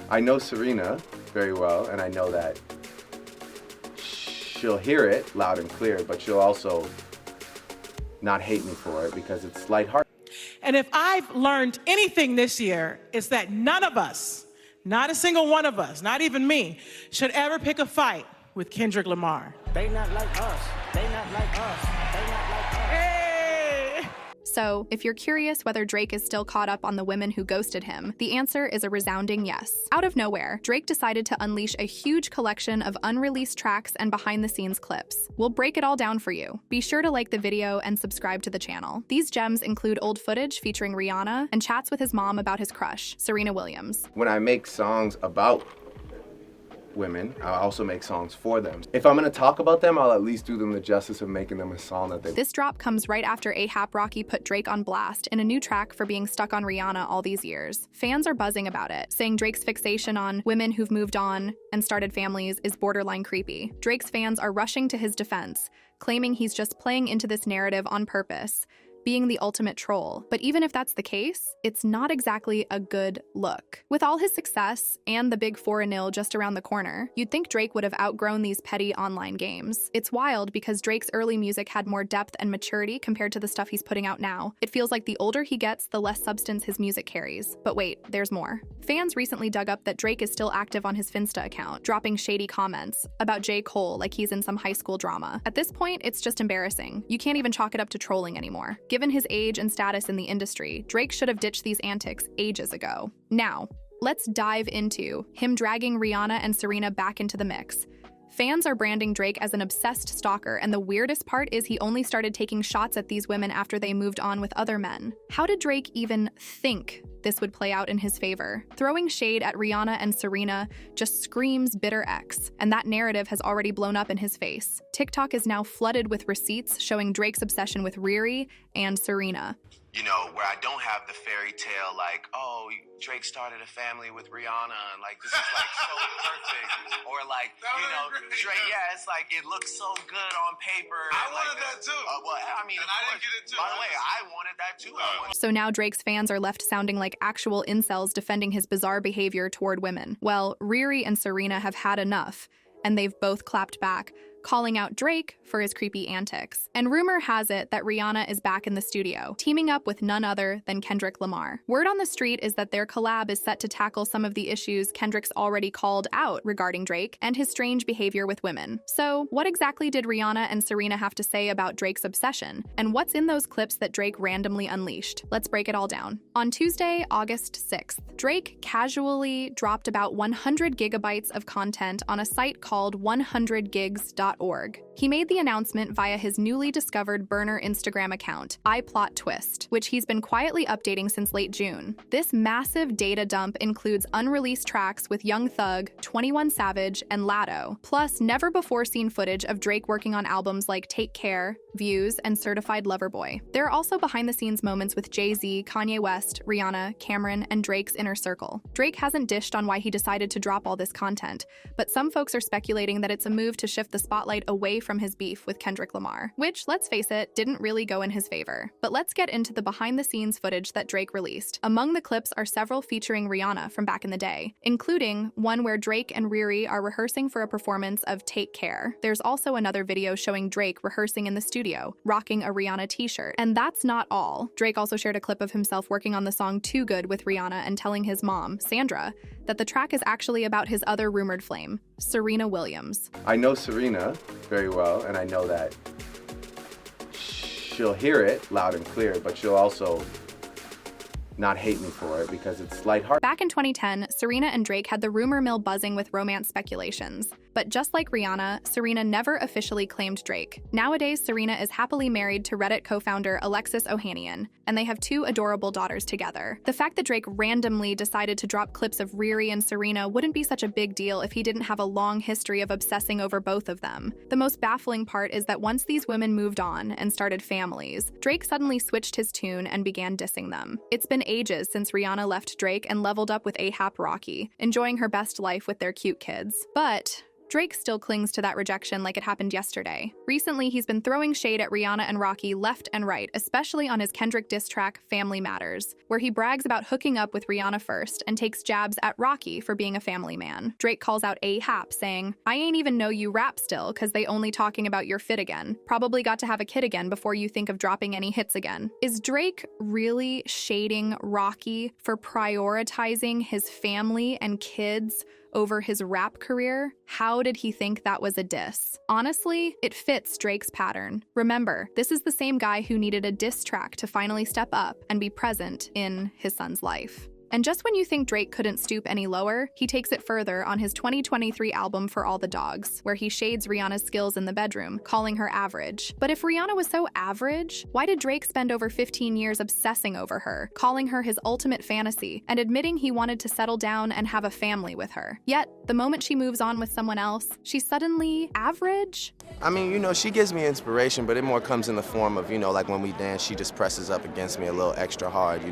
I know Serena very well, and I know that she'll hear it loud and clear, but she'll also not hate me for it because it's lighthearted. And if I've learned anything this year, it's that none of us, not a single one of us, not even me, should ever pick a fight with Kendrick Lamar. They not like us. They not like us. They not like us. Hey! So, if you're curious whether Drake is still caught up on the women who ghosted him, the answer is a resounding yes. Out of nowhere, Drake decided to unleash a huge collection of unreleased tracks and behind-the-scenes clips. We'll break it all down for you. Be sure to like the video and subscribe to the channel. These gems include old footage featuring Rihanna and chats with his mom about his crush, Serena Williams. When I make songs about women, I also make songs for them. If I'm gonna talk about them, I'll at least do them the justice of making them a song that they... This drop comes right after A$AP Rocky put Drake on blast in a new track for being stuck on Rihanna all these years. Fans are buzzing about it, saying Drake's fixation on women who've moved on and started families is borderline creepy. Drake's fans are rushing to his defense, claiming he's just playing into this narrative on purpose, being the ultimate troll. But even if that's the case, it's not exactly a good look. With all his success and the big 4-0 just around the corner, you'd think Drake would have outgrown these petty online games. It's wild because Drake's early music had more depth and maturity compared to the stuff he's putting out now. It feels like the older he gets, the less substance his music carries. But wait, there's more. Fans recently dug up that Drake is still active on his Finsta account, dropping shady comments about J. Cole like he's in some high school drama. At this point, it's just embarrassing. You can't even chalk it up to trolling anymore. Given his age and status in the industry, Drake should have ditched these antics ages ago. Now, let's dive into him dragging Rihanna and Serena back into the mix. Fans are branding Drake as an obsessed stalker, and the weirdest part is he only started taking shots at these women after they moved on with other men. How did Drake even think this would play out in his favor? Throwing shade at Rihanna and Serena just screams bitter ex, and that narrative has already blown up in his face. TikTok is now flooded with receipts showing Drake's obsession with Riri and Serena. You know, where I don't have the fairy tale like, oh, Drake started a family with Rihanna and like this is like so perfect. Or like, you know, Drake, yeah, it's like it looks so good on paper. I wanted that too. Well, I mean, and I didn't get it too. By the way, I wanted that too. So now Drake's fans are left sounding like actual incels defending his bizarre behavior toward women. Well, Riri and Serena have had enough, and they've both clapped back, calling out Drake for his creepy antics. And rumor has it that Rihanna is back in the studio, teaming up with none other than Kendrick Lamar. Word on the street is that their collab is set to tackle some of the issues Kendrick's already called out regarding Drake and his strange behavior with women. So, what exactly did Rihanna and Serena have to say about Drake's obsession? And what's in those clips that Drake randomly unleashed? Let's break it all down. On Tuesday, August 6th, Drake casually dropped about 100 gigabytes of content on a site called 100gigs.org. He made the announcement via his newly discovered burner Instagram account, iPlotTwist, which he's been quietly updating since late June. This massive data dump includes unreleased tracks with Young Thug, 21 Savage, and Latto, plus never-before-seen footage of Drake working on albums like Take Care, Views, and Certified Lover Boy. There are also behind-the-scenes moments with Jay-Z, Kanye West, Rihanna, Cameron, and Drake's inner circle. Drake hasn't dished on why he decided to drop all this content, but some folks are speculating that it's a move to shift the spotlight away from his beef with Kendrick Lamar, which, let's face it, didn't really go in his favor. But let's get into the behind-the-scenes footage that Drake released. Among the clips are several featuring Rihanna from back in the day, including one where Drake and Riri are rehearsing for a performance of Take Care. There's also another video showing Drake rehearsing in the studio, rocking a Rihanna t-shirt. And that's not all. Drake also shared a clip of himself working on the song Too Good with Rihanna and telling his mom, Sandra, that the track is actually about his other rumored flame, Serena Williams. I know Serena very well, and I know that she'll hear it loud and clear, but she'll also not hate me for it because it's lighthearted. Back in 2010, Serena and Drake had the rumor mill buzzing with romance speculations. But just like Rihanna, Serena never officially claimed Drake. Nowadays, Serena is happily married to Reddit co-founder Alexis Ohanian, and they have 2 adorable daughters together. The fact that Drake randomly decided to drop clips of Riri and Serena wouldn't be such a big deal if he didn't have a long history of obsessing over both of them. The most baffling part is that once these women moved on and started families, Drake suddenly switched his tune and began dissing them. It's been ages since Rihanna left Drake and leveled up with A$AP Rocky, enjoying her best life with their cute kids. But Drake still clings to that rejection like it happened yesterday. Recently, he's been throwing shade at Rihanna and Rocky left and right, especially on his Kendrick diss track, Family Matters, where he brags about hooking up with Rihanna first and takes jabs at Rocky for being a family man. Drake calls out A$AP, saying, "I ain't even know you rap still, cause they only talking about your fit again. Probably got to have a kid again before you think of dropping any hits again." Is Drake really shading Rocky for prioritizing his family and kids over his rap career? How did he think that was a diss? Honestly, it fits Drake's pattern. Remember, this is the same guy who needed a diss track to finally step up and be present in his son's life. And just when you think Drake couldn't stoop any lower, he takes it further on his 2023 album For All the Dogs, where he shades Rihanna's skills in the bedroom, calling her average. But if Rihanna was so average, why did Drake spend over 15 years obsessing over her, calling her his ultimate fantasy, and admitting he wanted to settle down and have a family with her? Yet, the moment she moves on with someone else, she's suddenly average? I mean, she gives me inspiration, but it more comes in the form of, like when we dance, she just presses up against me a little extra hard,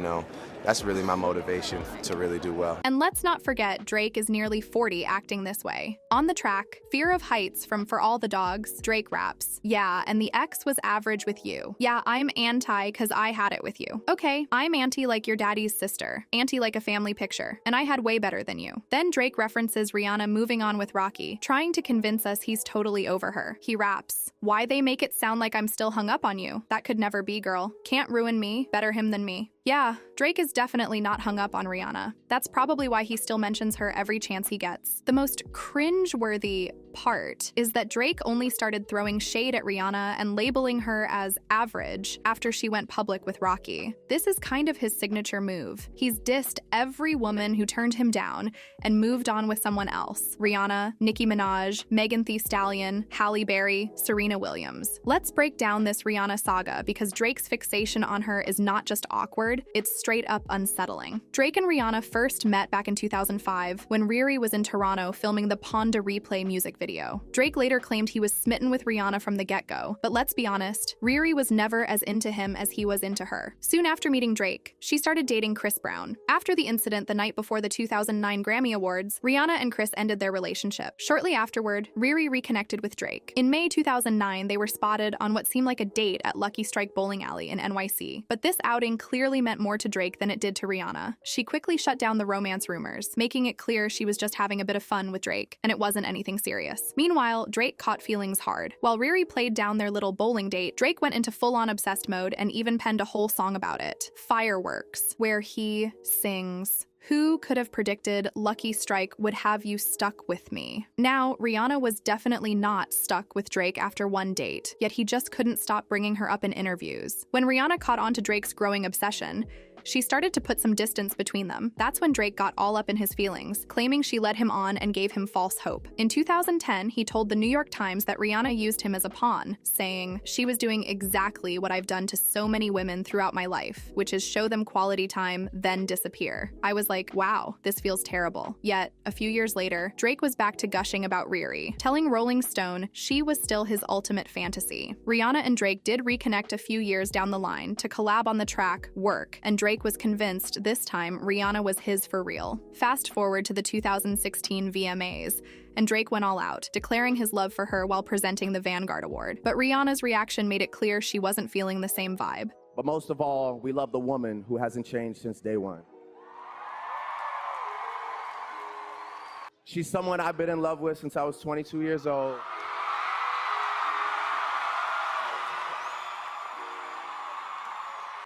That's really my motivation to really do well. And let's not forget, Drake is nearly 40 acting this way. On the track, Fear of Heights from For All the Dogs, Drake raps, "Yeah, and the ex was average with you. Yeah, I'm anti cause I had it with you. Okay, I'm anti like your daddy's sister, anti like a family picture, and I had way better than you." Then Drake references Rihanna moving on with Rocky, trying to convince us he's totally over her. He raps, "Why they make it sound like I'm still hung up on you? That could never be, girl. Can't ruin me, better him than me." Yeah, Drake is definitely not hung up on Rihanna. That's probably why he still mentions her every chance he gets. The most cringe-worthy part is that Drake only started throwing shade at Rihanna and labeling her as average after she went public with Rocky. This is kind of his signature move. He's dissed every woman who turned him down and moved on with someone else. Rihanna, Nicki Minaj, Megan Thee Stallion, Halle Berry, Serena Williams. Let's break down this Rihanna saga because Drake's fixation on her is not just awkward, it's straight up unsettling. Drake and Rihanna first met back in 2005 when Riri was in Toronto filming the Pon de Replay music video. Drake later claimed he was smitten with Rihanna from the get-go, but let's be honest, Riri was never as into him as he was into her. Soon after meeting Drake, she started dating Chris Brown. After the incident the night before the 2009 Grammy Awards, Rihanna and Chris ended their relationship. Shortly afterward, Riri reconnected with Drake. In May 2009, they were spotted on what seemed like a date at Lucky Strike Bowling Alley in NYC. But this outing clearly meant more to Drake than it did to Rihanna. She quickly shut down the romance rumors, making it clear she was just having a bit of fun with Drake, and it wasn't anything serious. Meanwhile, Drake caught feelings hard. While Riri played down their little bowling date, Drake went into full-on obsessed mode and even penned a whole song about it, Fireworks, where he sings, "Who could have predicted Lucky Strike would have you stuck with me?" Now, Rihanna was definitely not stuck with Drake after one date, yet he just couldn't stop bringing her up in interviews. When Rihanna caught on to Drake's growing obsession, she started to put some distance between them. That's when Drake got all up in his feelings, claiming she led him on and gave him false hope. In 2010, he told the New York Times that Rihanna used him as a pawn, saying, "She was doing exactly what I've done to so many women throughout my life, which is show them quality time, then disappear." I was like, wow, this feels terrible. Yet, a few years later, Drake was back to gushing about Riri, telling Rolling Stone she was still his ultimate fantasy. Rihanna and Drake did reconnect a few years down the line to collab on the track Work, and Drake was convinced this time Rihanna was his for real. Fast forward to the 2016 VMAs, and Drake went all out, declaring his love for her while presenting the Vanguard Award. But Rihanna's reaction made it clear she wasn't feeling the same vibe. But most of all, we love the woman who hasn't changed since day one. She's someone I've been in love with since I was 22 years old.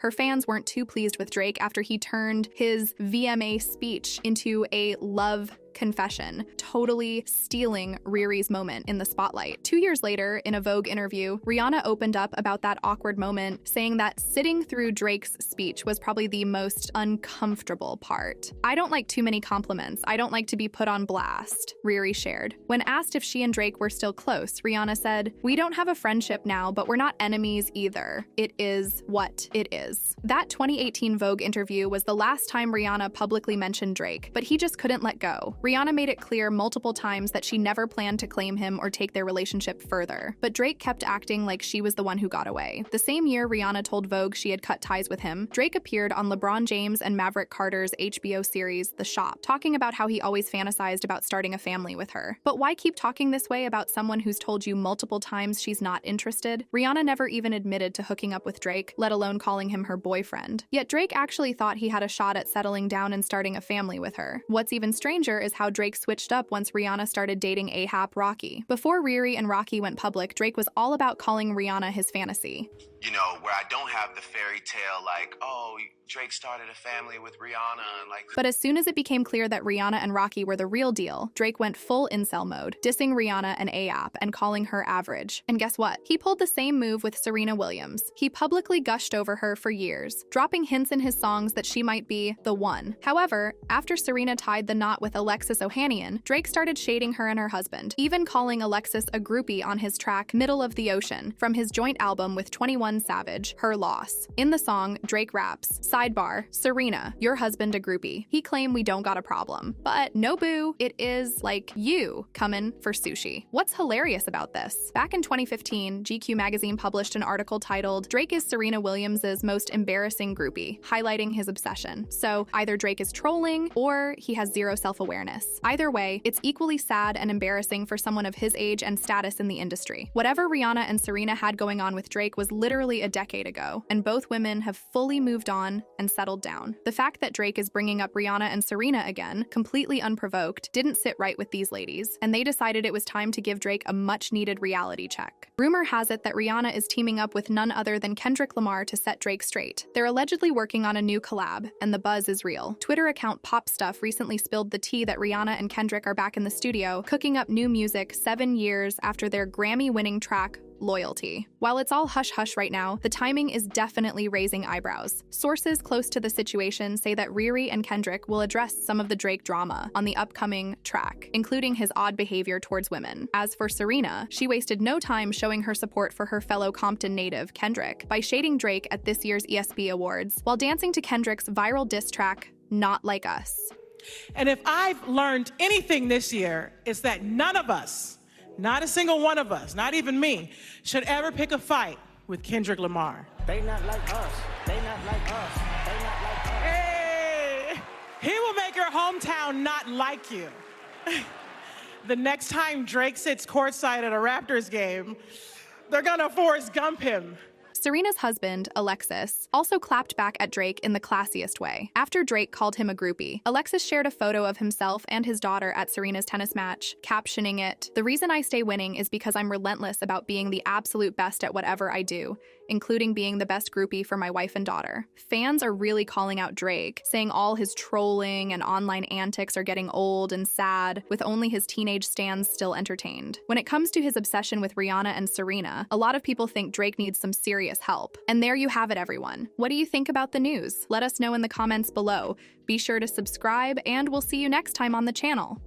Her fans weren't too pleased with Drake after he turned his VMA speech into a love confession, totally stealing Riri's moment in the spotlight. 2 years later, in a Vogue interview, Rihanna opened up about that awkward moment, saying that sitting through Drake's speech was probably the most uncomfortable part. "I don't like too many compliments. I don't like to be put on blast," Riri shared. When asked if she and Drake were still close, Rihanna said, "We don't have a friendship now, but we're not enemies either. It is what it is." That 2018 Vogue interview was the last time Rihanna publicly mentioned Drake, but he just couldn't let go. Rihanna made it clear multiple times that she never planned to claim him or take their relationship further, but Drake kept acting like she was the one who got away. The same year Rihanna told Vogue she had cut ties with him, Drake appeared on LeBron James and Maverick Carter's HBO series The Shop, talking about how he always fantasized about starting a family with her. But why keep talking this way about someone who's told you multiple times she's not interested? Rihanna never even admitted to hooking up with Drake, let alone calling him her boyfriend. Yet Drake actually thought he had a shot at settling down and starting a family with her. What's even stranger is how Drake switched up once Rihanna started dating ASAP Rocky. Before Riri and Rocky went public, Drake was all about calling Rihanna his fantasy. You know, where I don't have the fairy tale like, oh, Drake started a family with Rihanna and like. But as soon as it became clear that Rihanna and Rocky were the real deal, Drake went full incel mode, dissing Rihanna and ASAP and calling her average. And guess what? He pulled the same move with Serena Williams. He publicly gushed over her for years, dropping hints in his songs that she might be the one. However, after Serena tied the knot with Alexis Ohanian, Drake started shading her and her husband, even calling Alexis a groupie on his track Middle of the Ocean from his joint album with 21 Savage, Her Loss. In the song, Drake raps, sidebar, Serena, your husband a groupie. He claim we don't got a problem. But no boo, it is like you coming for sushi. What's hilarious about this? Back in 2015, GQ magazine published an article titled, Drake is Serena Williams' most embarrassing groupie, highlighting his obsession. So either Drake is trolling or he has zero self-awareness. Either way, it's equally sad and embarrassing for someone of his age and status in the industry. Whatever Rihanna and Serena had going on with Drake was literally a decade ago, and both women have fully moved on and settled down. The fact that Drake is bringing up Rihanna and Serena again, completely unprovoked, didn't sit right with these ladies, and they decided it was time to give Drake a much-needed reality check. Rumor has it that Rihanna is teaming up with none other than Kendrick Lamar to set Drake straight. They're allegedly working on a new collab, and the buzz is real. Twitter account Pop Stuff recently spilled the tea that Rihanna and Kendrick are back in the studio, cooking up new music 7 years after their Grammy-winning track, Loyalty. While it's all hush-hush right now, the timing is definitely raising eyebrows. Sources close to the situation say that Riri and Kendrick will address some of the Drake drama on the upcoming track, including his odd behavior towards women. As for Serena, she wasted no time showing her support for her fellow Compton native, Kendrick, by shading Drake at this year's ESPY Awards, while dancing to Kendrick's viral diss track, Not Like Us. And if I've learned anything this year, it's that none of us, not a single one of us, not even me, should ever pick a fight with Kendrick Lamar. They not like us. They not like us. They not like us. Hey, he will make your hometown not like you. The next time Drake sits courtside at a Raptors game, they're gonna Forrest Gump him. Serena's husband, Alexis, also clapped back at Drake in the classiest way. After Drake called him a groupie, Alexis shared a photo of himself and his daughter at Serena's tennis match, captioning it, "The reason I stay winning is because I'm relentless about being the absolute best at whatever I do, including being the best groupie for my wife and daughter." Fans are really calling out Drake, saying all his trolling and online antics are getting old and sad, with only his teenage stans still entertained. When it comes to his obsession with Rihanna and Serena, a lot of people think Drake needs some serious help. And there you have it, everyone. What do you think about the news? Let us know in the comments below. Be sure to subscribe, and we'll see you next time on the channel.